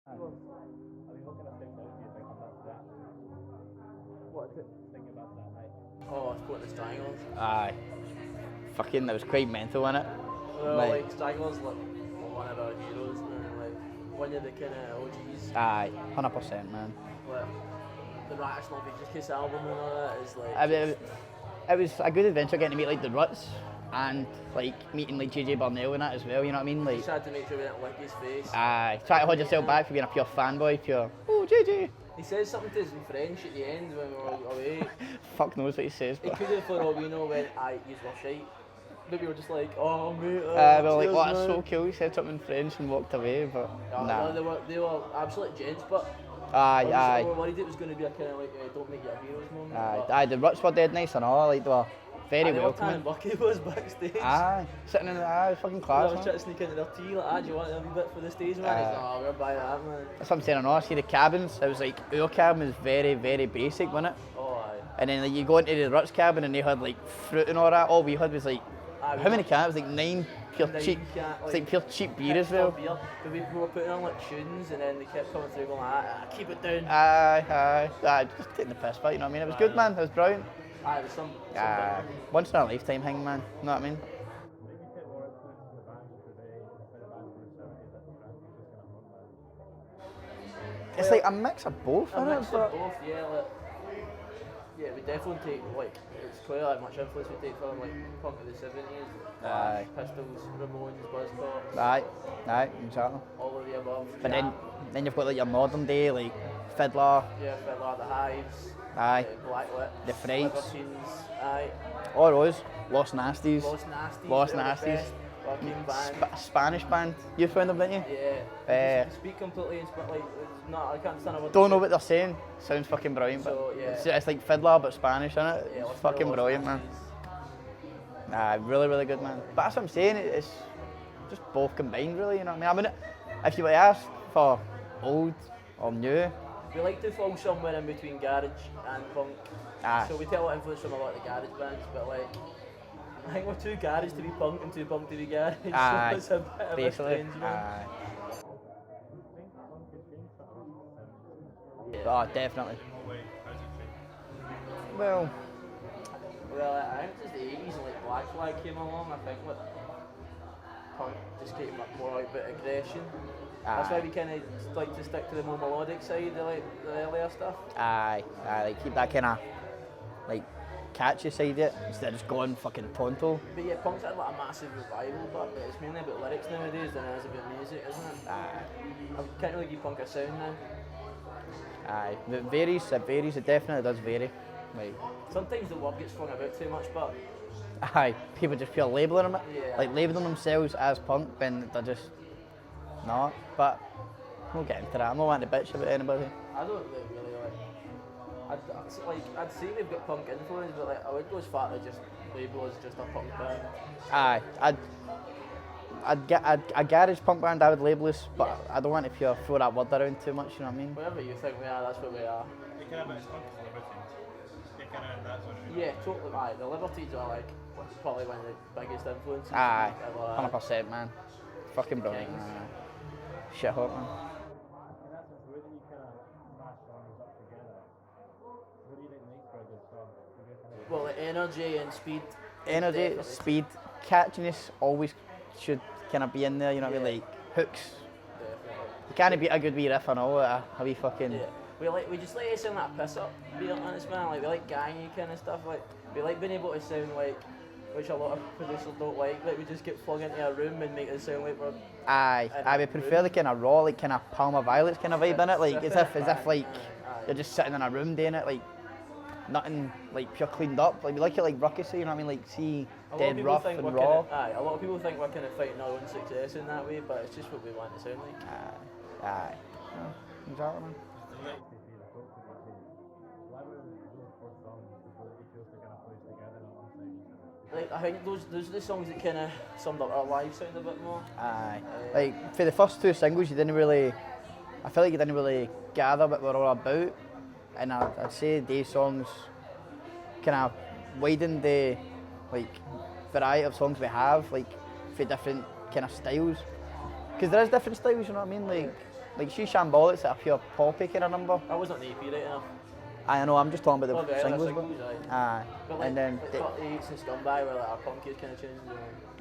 I mean, what kind of thing do you think about that? What did you think about that night? Oh, I support the Stranglers. Aye. Fucking, that was quite mental, wasn't it? Well, like Stranglers, like one of our heroes, man. Like one of the kind of OGs. Aye, 100%, man. Like the Rattlesnake Norwegian Kiss album and all that is like. I mean, it was a good adventure getting to meet like the Ruts and like meeting like JJ Burnell and that as well, you know what I mean? Like, just had to make sure we didn't lick his face. aye, try to hold yourself back for being a pure fanboy, oh JJ. He says something to us in French at the end when we were away. Fuck knows what he says, He but... could have, for all we know, went, aye, yous were shite. But we were just like, oh mate, we were like, cheers, oh, that's man. so cool, he said something in French and walked away, but nah. No, they were absolute gents, but Aye. we were worried it was going to be a kind of like, don't make your heroes moment. Aye, the Ruts were dead nice and all, like they were very welcoming. And Bucky was backstage. Aye, sitting in the fucking I class, was man. trying to sneak into their tea, like, do you want a wee bit for the stage, man? He's like, oh, we're by that, man. That's what I'm saying, I see the cabins, it was like, our cabin was very, very basic, wasn't it? Oh, aye. And then like, you go into the Ruts cabin and they had like fruit and all that, all we had was like, how many cans? Like 9 pure cheap, it's like pure cheap beer as well. Beer. But we were putting on like tunes and then they kept coming through going, keep it down. Aye, just taking the piss, but you know what I mean? It was good, man, it was brilliant. Aye, it was some once in a lifetime thing, man, you know what I mean? Maybe you get more influence in the band today by the band from the 70s that Stranglers is kind of run by. It's like a mix of both, a isn't mix it? of both, yeah. Like, yeah, we definitely take like it's clear how much influence we take from like punk of the 70s, Aye. Pistols, Ramones, Buzzcocks, Aye, exactly. all of the above. But then you've got like your modern day, like Fiddler, yeah, Fiddler, the Hives, aye, Blacklit, the Frights, Libertines, aye, all those, Lost Nasties, Lost Nasties, fucking band. Spanish band. You found them, didn't you? Yeah. They speak completely in Spanish. Like, it's not. I can't understand what. Don't know what they're saying. Sounds fucking brilliant. So, but yeah. it's like Fiddler but Spanish, isn't it? Yeah, It's fucking brilliant, man. Really, really good, man. But that's what I'm saying. It's just both combined, really. You know what I mean? If you were to ask for old or new, we like to fall somewhere in between garage and punk. So we take a lot of influence from a lot of the garage bands, but like. I think we're too garage to be punk and too punk to be garage. Aye, so it's a bit of a strange one. Yeah. Oh, definitely. Well, I think it's the 80s and like Black Flag came along. I think like punk just came up more like a bit of aggression. That's why we kind of like to stick to the more melodic side of like the earlier stuff. Aye, like keep that kind of like catchy side of it instead of just going fucking tonto. But yeah, punk's had like a massive revival, but it's mainly about lyrics nowadays than it is about music, isn't it? I can't really give punk a sound now. Aye, it varies, it definitely does vary. Like, sometimes the word gets flung about too much, but aye, people just feel labelling them, like labelling themselves as punk when they're just not. But we'll get into that. I'm not wanting to bitch about anybody. I don't really I'd say we've got punk influence, but like I would go as far to just label as just a punk band. Aye, I'd get a garage punk band. I would label us, but I don't want to throw that word around too much. You know what I mean? Whatever you think we are, that's what we are. You kind of mix punk and Libertines. You kind of that sort of. Yeah, totally. Aye, the Libertines are like probably one of the biggest influences. Aye, ever. 100%, man. Fucking brilliant. Shit hot, man. In that sense, the way that you kind of mash songs up together, what do you think makes for a good song? Well, the energy and speed. Energy, speed, catchiness always should kind of be in there, you know what I mean? Like hooks. Definitely. You can't beat a good wee riff and all, a wee fucking... Yeah. We just like to sound like a piss up, be honest, man. Like we like gangy kind of stuff. Like we like being able to sound like, which a lot of producers don't like. Like we just get flung into a room and make it sound like we're. Aye, I would prefer the kind of raw, like kind of Palmer Violets kind of vibe in it, like as if like you're just sitting in a room doing it, like nothing like pure cleaned up. Like we like it like ruckusy, you know what I mean? Like see, dead rough and raw. A lot of people think we're kind of fighting our own success in that way, but it's just what we want to sound like. Aye, exactly, man. Like I think those are the songs that kind of summed up our live sound a bit more. Aye, like for the first two singles, I feel like you didn't really gather what we're all about, and I'd say these songs kind of widened the like variety of songs we have, like for different kind of styles. Because there is different styles, you know what I mean? Like like see Shambolic's a pure poppy kind of number. I was on the EP right enough. I know, I'm just talking about the Oh, singles. singles, aye. Aye. But like, And then, like 38s and Scumbag were like our punkiest kind of tunes.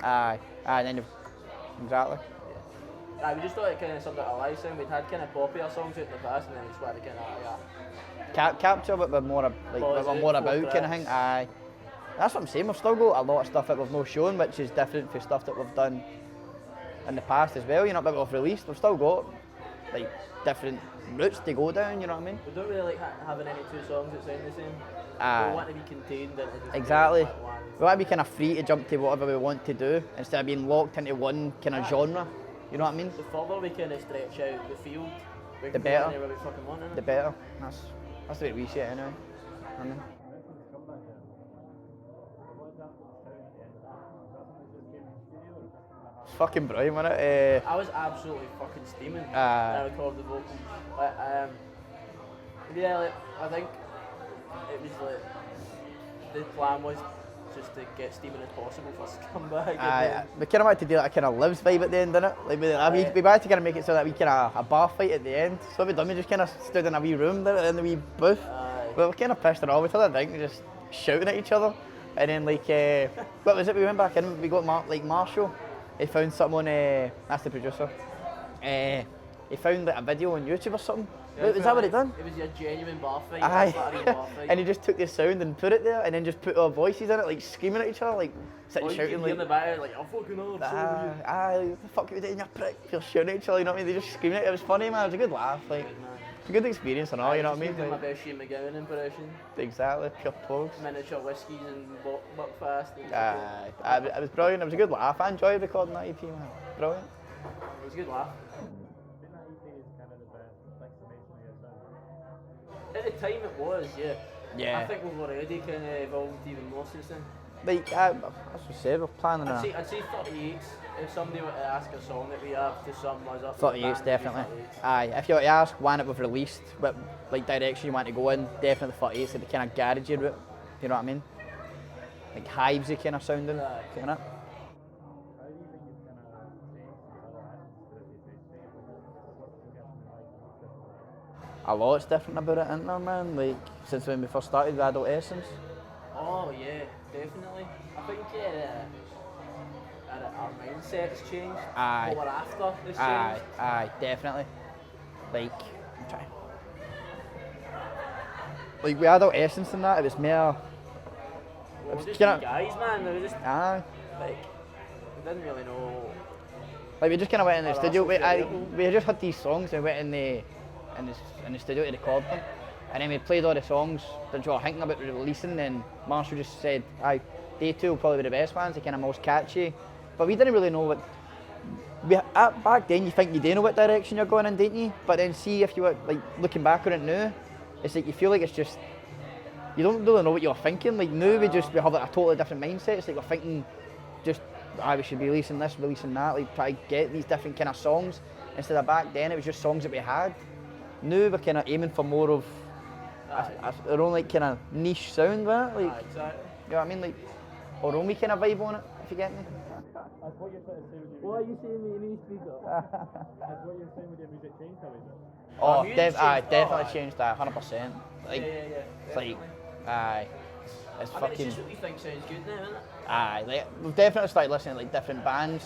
aye, and then exactly. Aye, we just thought it kind of summed up our life sound. We'd had kind of poppier songs out in the past, and then we just wanted to kind of Capture what we're more what we're more about kind of thing. Aye. That's what I'm saying. We've still got a lot of stuff that we've not shown, which is different from stuff that we've done in the past as well. You know, that we've released. We've still got like different routes to go down. You know what I mean? We don't really like having any two songs that sound the same. Aye. We want to be contained into just Exactly. like one. We want to be kind of free to jump to whatever we want to do instead of being locked into one kind of genre. You know what I mean? The further we kind of stretch out the field, we The can better. go anywhere we fucking want, innit? The better. That's the way we see it anyway. I mean, it's fucking brilliant, wasn't it? I was absolutely fucking steaming when Aye. I recorded the vocals. Like, yeah, like, I think it was like the plan was just to get steaming as possible for Scumbag. Aye, we kind of wanted to do like a kind of lives vibe at the end, didn't it? Like we wanted to kind of make it so that we kind of a bar fight at the end. So what we done, we just kind of stood in a wee room there in the wee booth. Aye. We were kind of pissed and all. We had a drink and just shouting at each other. And then like, what was it? We went back in. We got Marshall. He found something on. That's the producer. He found like a video on YouTube or something. Yeah, Is that what he done? It was a genuine bar fight. Aye. Like a real bar fight. And he just took the sound and put it there, and then just put our voices in it, like screaming at each other, like sitting Oh, you shouting can hear in like. the back, like, I'm fucking hard. Aye, what the fuck are you doing, you prick? You're shouting at each other, you know what I mean? They just screaming at it. It was funny, man. It was a good laugh, like it's a good experience and all, you know what I mean? My Like, best Shane McGowan impression. exactly, pure pogs. Miniature whiskies and buck fast. And It was brilliant. It was a good laugh. I enjoyed recording that EP, man. Brilliant. It was a good laugh. I think that EP is kind of the best explanation of your sound. At the time it was, yeah. Yeah. I think we've already kind of evolved even more since then. Like, as we said, we're planning I'd a say 38s. If somebody were to ask a song that we have to sum us up. 38s, definitely. Aye, if you were to ask one that we've released, what like direction you want to go in, definitely 38s are the kind of garagey route. You know what I mean? Like Hivesy kind of sounding, Aye. kind of. How do you think you've kind of changed since other albums to this EP? What's the suggestion like? A lot's different about it, isn't there, man? Like, since when we first started with Adult Essence. Oh yeah, definitely. I think our mindset's changed. Aye. What we're after has changed. Aye, definitely. Like, I'm trying. Like, with Adult Essence and that, it was more. We were was just kinda- guys, man. We were just Aye. like, we didn't really know. Like, we just kind of went in the Oh, studio. that's okay. We had just had these songs and we went in the studio to record them. And then we played all the songs that we were thinking about releasing. And Marshall just said, aye, they two will probably be the best ones, they're kind of most catchy. But we didn't really know what. Back then, you think you do know what direction you're going in, didn't you? But then, see, if you were like looking back on it now, it's like you feel like it's just. You don't really know what you're thinking. Like now, we have like a totally different mindset. It's like we're thinking, just we should be releasing this, releasing that. Like try to get these different kind of songs. Instead of back then, it was just songs that we had. Now we're kind of aiming for more of our own like kind of niche sound, right? Like, Aye, exactly. you know what I mean? Like our own wee kind of vibe on it. If you get me. That's what you're trying to say with your What are you saying with your new speaker? That's what you're saying with your music change, how is it? Oh, music changed. definitely Aye. changed that, 100%. Like, Yeah. it's like, aye, it's I mean, it's fucking, just what we think sounds good now, isn't it? aye. Like, we've definitely started listening to like different bands,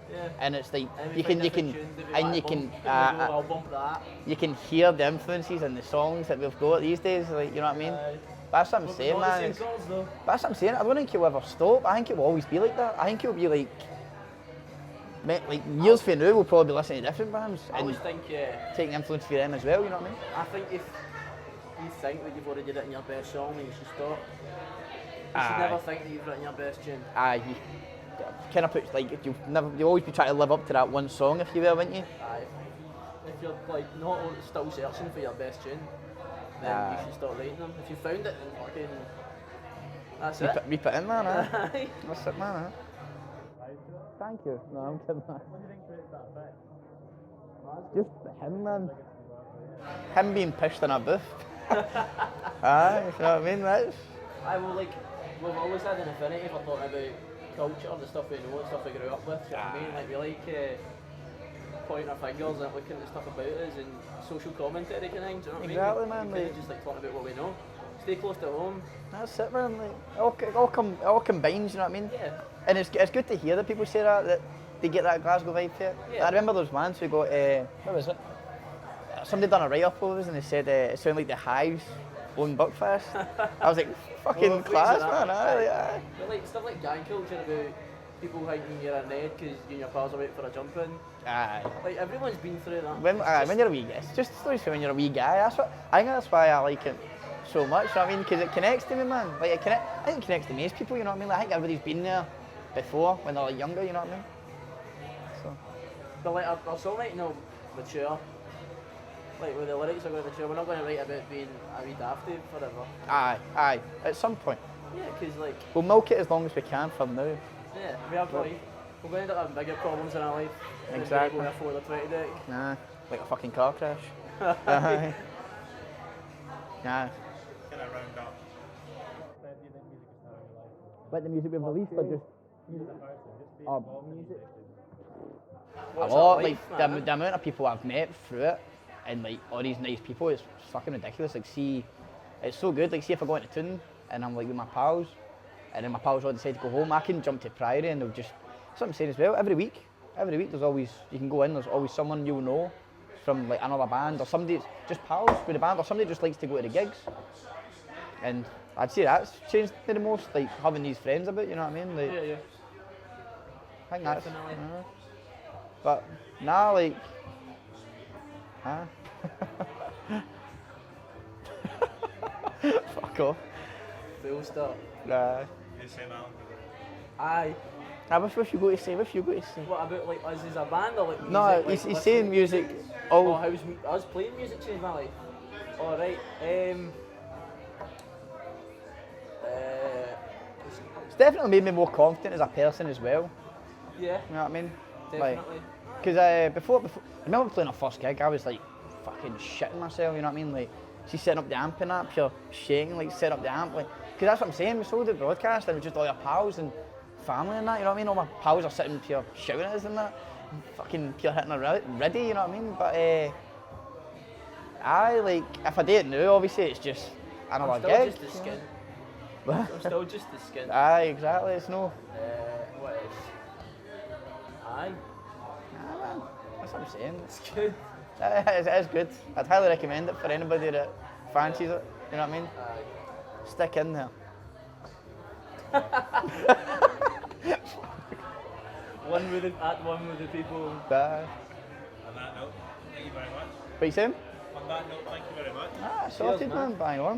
Yeah. and it's like And we you find can, different tunes that we and like, you can, bump, and we go, I'll bump that. you can hear the influences in the songs that we've got these days. Like, you know what I mean? Aye. That's what I'm But saying, not the man. same It's- chords, though. That's what I'm saying. I don't think it'll ever stop. I think it will always be like that. I think it'll be like years from now, we'll probably be listening to different bands I and always think, taking influence from them as well. You know what I mean? I think if you think that you've already written your best song, then you should stop. You should Aye. never think that you've written your best tune. Aye, you kind of put like you'll always be trying to live up to that one song, if you will, wouldn't you? Aye. If you're like not still searching for your best tune, then Aye. you should stop writing them. If you found it, then fucking that's We it. put in, man. Aye. That's it, man. Thank you. No, I'm kidding. Man. What do you think creates that effect? Just him, man. Him being pushed in a booth. Aye, you know what I mean? That's I will like we've always had an affinity for talking about culture, the stuff we know, the stuff we grew up with. Do you know what I mean? Like we like pointing our fingers and looking at stuff about us and social commentary kind of thing. Do you know what Exactly, I mean? man, We like- just like talking about what we know. Stay close to home. That's it, man. Like, it all combines, you know what I mean? Yeah. And it's good to hear that people say that they get that Glasgow vibe to it. Yeah. I remember those bands who got, what was it? Somebody done a write-up of us and they said it sounded like the Hives on Buckfast. I was like, fucking Well, class, please, man. Aye. But like stuff like gang culture about people thinking you're a nerd because you and your pals are out for a jump in. Aye. Like everyone's been through that. When you're a wee guy, it's just stories when you're a wee guy. I think that's why I like it so much. You know what I mean? Because it connects to me, man. Like I think it connects to most people. You know what I mean? Like, I think everybody's been there before when they're like younger. You know what I mean? So. But like our songwriting will mature. Like with the lyrics are going to mature. We're not going to write about being a wee dafty forever. Aye. At some point, Yeah, because like we'll milk it as long as we can from now. yeah, we have like we're going to end up having bigger problems in our life. than Exactly. Going for the 20 deck. Nah, like a fucking car crash. Aye. Nah. Kind of round up. Do you think music is now in your life? But the music we've released, or just Music as a person, just being Oh, involved in music. a What's lot. our Like life, the amount of people I've met through it, and like all these nice people, it's fucking ridiculous. Like, see, it's so good. Like, see if I go into tune and I'm like with my pals, and then my pals all decide to go home, I can jump to Priory and they'll just. That's what I'm saying as well. Every week there's always, you can go in. There's always someone you'll know from like another band or somebody just pals with the band or somebody just likes to go to the gigs. And I'd say that's changed me the most. Like having these friends about, you know what I mean? Like, Yeah. I think that's. Definitely. But now, like, fuck off. Full stop. Nah. You say that. Aye. What you go to say? What you go to say? What about like us as a band or like music? No, like, he's saying music. Oh, Oh, how's us playing music changed my life? Alright, it's definitely made me more confident as a person as well. yeah, You know what I mean? definitely. Because before, I remember playing our first gig, I was like fucking shitting myself, you know what I mean? Like, see setting up the amp and that, pure shaking, like setting up the amp. Like, because that's what I'm saying, we sold the broadcast and it was just all your pals and family and that, you know what I mean? All my pals are sitting pure shouting at us and that, fucking pure hitting a ready, you know what I mean? But like, if I do it now, obviously it's just another I'm still gig. just the you know? skin. What? I'm still just the skin. Aye, exactly, it's no. What else? Aye, Nah, man, that's what I'm saying. it's good. It is good. I'd highly recommend it for anybody that fancies it, you know what I mean? Aye. Stick in there. One with the people. Bye. On that note, thank you very much. What you saying? On that note, thank you very much. Sorted, man. man. Bang on.